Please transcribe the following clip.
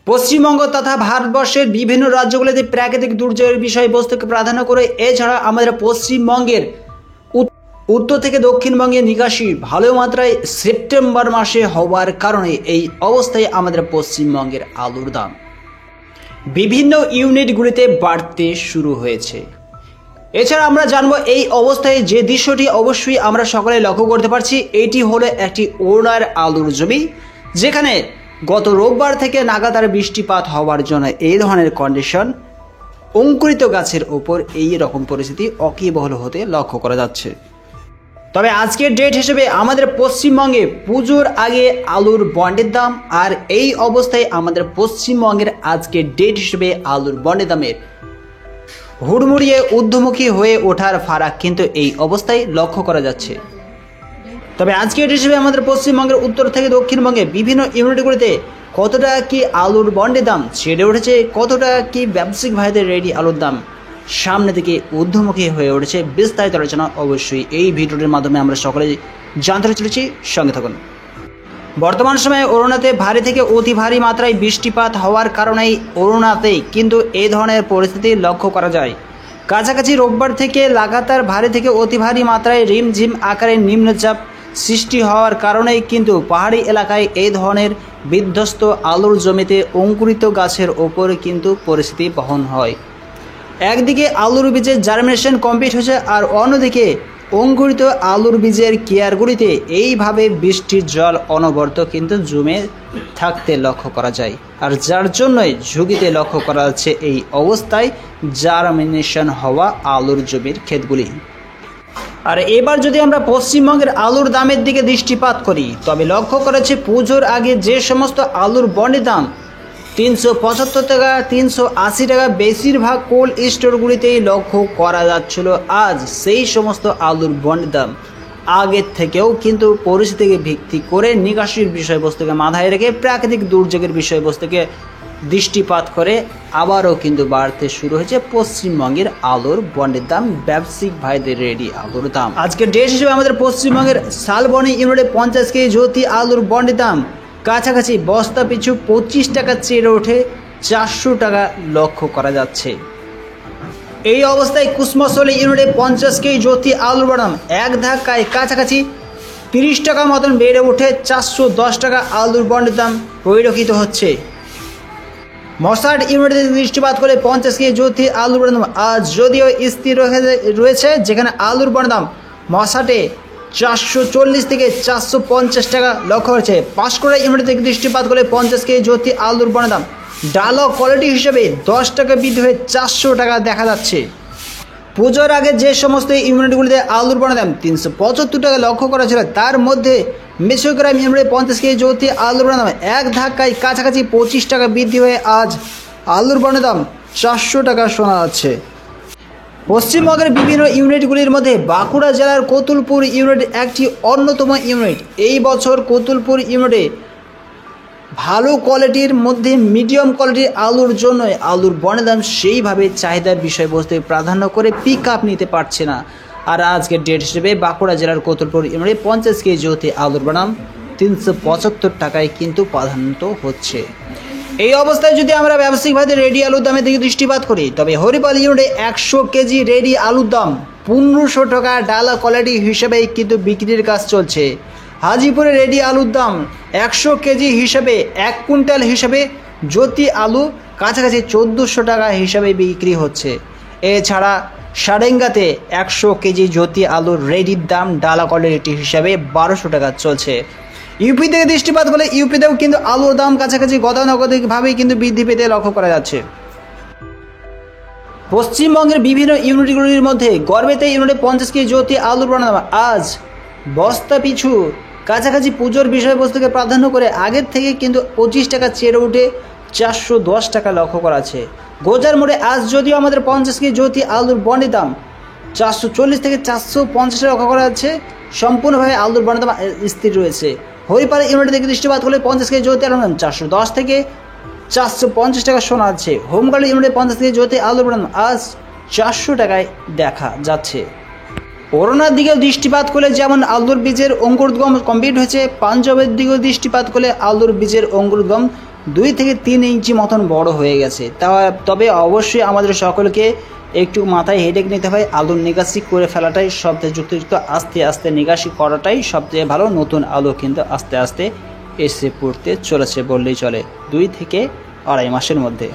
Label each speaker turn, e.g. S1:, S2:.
S1: পশ্চিমবঙ্গ তথা ভারতবর্ষের বিভিন্ন রাজ্যগুলিতে প্রাকৃতিক দুর্যোগের বিষয়বস্তুকে প্রাধান্য করে এছাড়া আমাদের পশ্চিমবঙ্গের উত্তর থেকে দক্ষিণবঙ্গে নিকাশি ভালো মাত্রায় সেপ্টেম্বর মাসে হওয়ার কারণে এই অবস্থায় আমাদের পশ্চিমবঙ্গের আলুর দাম বিভিন্ন ইউনিটগুলিতে বাড়তে শুরু হয়েছে। এছাড়া আমরা জানবো এই অবস্থায় যে দৃশ্যটি অবশ্যই আমরা সকলে লক্ষ্য করতে পারছি, এটি হলো একটি ওড়নার আলুর জমি, যেখানে গত রোববার থেকে নাগাতার বৃষ্টিপাত হওয়ার জন্য এই ধরনের কন্ডিশন অঙ্কুরিত গাছের ওপর এই রকম পরিস্থিতি অকিবহল হতে লক্ষ্য করা যাচ্ছে। তবে আজকের ডেট হিসেবে আমাদের পশ্চিমবঙ্গে পুজোর আগে আলুর বন্ডের দাম আর এই অবস্থায় আমাদের পশ্চিমবঙ্গের আজকের ডেট হিসেবে আলুর বন্ডের দামের হুড়মুড়িয়ে ঊর্ধ্বমুখী হয়ে ওঠার ফারাক কিন্তু এই অবস্থায় লক্ষ্য করা যাচ্ছে। তবে আজকের ডেট হিসেবে আমাদের পশ্চিমবঙ্গের উত্তর থেকে দক্ষিণবঙ্গে বিভিন্ন ইউনিটগুলিতে কত টাকা কি আলুর বন্ডের দাম ছেড়ে উঠেছে, কত টাকা কি ব্যবসায়িক ভাইদের রেডি আলুর দাম সামনে থেকে ঊর্ধ্বমুখী হয়ে উঠেছে, বিস্তারিত আলোচনা অবশ্যই এই ভিডিওটির মাধ্যমে আমরা সকলে জানতে চলেছি। সঙ্গে থাকুন। বর্তমান সময়ে অরুণাতে ভারী থেকে অতি ভারী মাত্রায় বৃষ্টিপাত হওয়ার কারণেই অরুণাতে কিন্তু এই ধরনের পরিস্থিতি লক্ষ্য করা যায়। কাছাকাছি রোববার থেকে লাগাতার ভারী থেকে অতি ভারী মাত্রায় রিমঝিম আকারে নিম্নচাপ সৃষ্টি হওয়ার কারণেই কিন্তু পাহাড়ি এলাকায় এই ধরনের বিধ্বস্ত আলুর জমিতে অঙ্কুরিত গাছের ওপর কিন্তু পরিস্থিতি বহন হয়। একদিকে আলুর বীজের জার্মিনেশন কমপ্লিট হয়েছে আর অন্যদিকে অঙ্কুরিত আলুর বীজের কেয়ারগুলিতে এইভাবে বৃষ্টির জল অনবরত কিন্তু জমে থাকতে লক্ষ্য করা যায়, আর যার জন্যই ঝুঁকিতে লক্ষ্য করা যাচ্ছে এই অবস্থায় জার্মিনেশন হওয়া আলুর জমির ক্ষেতগুলি। আর এবার যদি আমরা পশ্চিমবঙ্গের আলুর দামের দিকে দৃষ্টিপাত করি তবে লক্ষ্য করেছে পুজোর আগে যে সমস্ত আলুর বন্ডের দাম 375 টাকা 380 টাকা বেশিরভাগ কোল্ড স্টোরগুলিতেই লক্ষ্য করা যাচ্ছিল, আজ সেই সমস্ত আলুর বন্ডের দাম আগের থেকেও কিন্তু পরিস্থিতিকে ভিত্তি করে নিকাশির বিষয়বস্তুকে মাথায় রেখে প্রাকৃতিক দুর্যোগের বিষয়বস্তুকে দৃষ্টিপাত করে আবারও কিন্তু বাড়তে শুরু হয়েছে পশ্চিমবঙ্গের আলুর বন্ডের দাম, ব্যবসায়িক ভাইদের রেডি আলুর দাম। আজকের ডেট হিসেবে আমাদের পশ্চিমবঙ্গের শালবনী ইউনিটে 50 কেজি জ্যোতি আলুর বন্ডের দাম কাছাকাছি বস্তা পিছু 25 টাকা চেয়ে ওঠে 400 টাকা লক্ষ্য করা যাচ্ছে। এই অবস্থায় কুসমসলি ইউনিটে 50 কেজি জ্যোতি আলুর দাম এক ধাক্কায় কাছাকাছি 30 টাকা মতন বেড়ে ওঠে 410 টাকা আলুর বন্ডের দাম পরিলক্ষিত হচ্ছে। মশাট ইউনিটে দৃষ্টিপাত করে 50 কেজি জ্যোতি আলুর দাম আজ যদিও স্থির রয়েছে, যেখানে আলুর বন্ডের দাম মশাটে 440 থেকে 450 টাকা লক্ষ্য হয়েছে। পাঁশকুড়া ইউনিট থেকে দৃষ্টিপাত করে 50 কেজি জ্যোতি আলুর বন্ডের দাম ডালো কোয়ালিটি হিসেবে 10 টাকা বৃদ্ধি হয়ে 400 টাকা দেখা যাচ্ছে। পুজোর আগে যে সমস্ত ইউনিটগুলিতে আলুর বন্ডের দাম 375 টাকা লক্ষ্য করা ছিল, তার মধ্যে মেসোগ্রাম ইউনিটে 50 কেজি জ্যোতি আলুর বন্ডের দাম এক ধাক্কায় কাছাকাছি 25 টাকা বৃদ্ধি হয়ে আজ আলুর বন্ডের দাম 400 টাকা শোনা যাচ্ছে। পশ্চিমবঙ্গের বিভিন্ন ইউনিটগুলির মধ্যে বাঁকুড়া জেলার কতুলপুর ইউনিট একটি অন্যতম ইউনিট। এই বছর কতুলপুর ইউনিটে ভালো কোয়ালিটির মধ্যে মিডিয়াম কোয়ালিটির আলুর জন্য আলুর বন্ডের দাম সেইভাবে চাহিদার বিষয়বস্তু প্রাধান্য করে পিক আপ নিতে পারছে না, আর আজকের ডেট হিসেবে বাঁকুড়া জেলার কতুলপুর ইউনিটে 50 কেজি জ্যোতি আলুর বন্ডের দাম 375 টাকায় কিন্তু প্রাধান্য হচ্ছে। এই অবস্থায় যদি আমরা ব্যবসায়িক ভাবে রেডি আলুর দামের দিকে দৃষ্টিপাত করি তবে হরিপাল ইউনিটে 100 কেজি রেডি আলুর দাম 1500 টাকা ডালা কোয়ালিটি হিসেবে কিন্তু বিক্রির কাজ চলছে। হাজিপুরে রেডি আলুর দাম 100 কেজি হিসেবে 1 কুইন্টাল হিসেবে জ্যোতি আলু কাছাকাছি 1400 টাকা হিসাবে বিক্রি হচ্ছে। এছাড়া সারেঙ্গাতে 100 কেজি জ্যোতি আলুর রেডির দাম ডালা কোয়ালিটি হিসাবে 1200 টাকা চলছে। ইউপি থেকে দৃষ্টিপাত করলে ইউপিতেও কিন্তু আলুর দাম কাছাকাছি গতানুগতিকভাবেই কিন্তু বৃদ্ধি পেতে লক্ষ্য করা যাচ্ছে। পশ্চিমবঙ্গের বিভিন্ন ইউনিটগুলির মধ্যে গড়বেতে ইউনিটে 50 কেজি জ্যোতি আলুর দাম আজ বস্তা পিছু কাছাকাছি পুজোর বিষয়বস্তুকে প্রাধান্য করে আগের থেকে কিন্তু 25 টাকা চেয়ে উঠে 410 টাকা লক্ষ্য করা আছে। গোজার মোড়ে আজ যদিও আমাদের 50 কেজি জ্যোতি আলুর বন্ডের দাম 440 থেকে 450 টাকা লক্ষ্য করা যাচ্ছে, সম্পূর্ণভাবে আলুর বন্ডের দাম স্থির রয়েছে। হরিপাল ইউনিট থেকে দৃষ্টিপাত করলে 50 কেজি জ্যোতি আলুর দাম 410 থেকে 450 টাকা শোনা যাচ্ছে। হোমগার্ড ইউনিটে 50 কেজি জ্যোতি আলুর দাম আজ 400 টাকায় দেখা যাচ্ছে। করোনার দিকেও দৃষ্টিপাত করলে যেমন আলুর বীজের অঙ্কুরোদ্গম কমপ্লিট হয়েছে, পাঞ্জাবের দিকেও দৃষ্টিপাত করলে আলুর বীজের অঙ্কুরোদ্গম 2 থেকে 3 ইঞ্চি মতন বড় হয়ে গেছে। তবে অবশ্যই আমাদের সকলকে একটু মাথায় হেডেক নিতে হয়, আলুর নিকাশি করে ফেলাটাই সবচেয়ে যুক্তিযুক্ত। আস্তে আস্তে নিকাশি করাটাই সবচেয়ে ভালো। নতুন আলু কিন্তু আস্তে আস্তে এসে পড়তে চলেছে বললেই চলে, 2 থেকে আড়াই মাসের মধ্যে।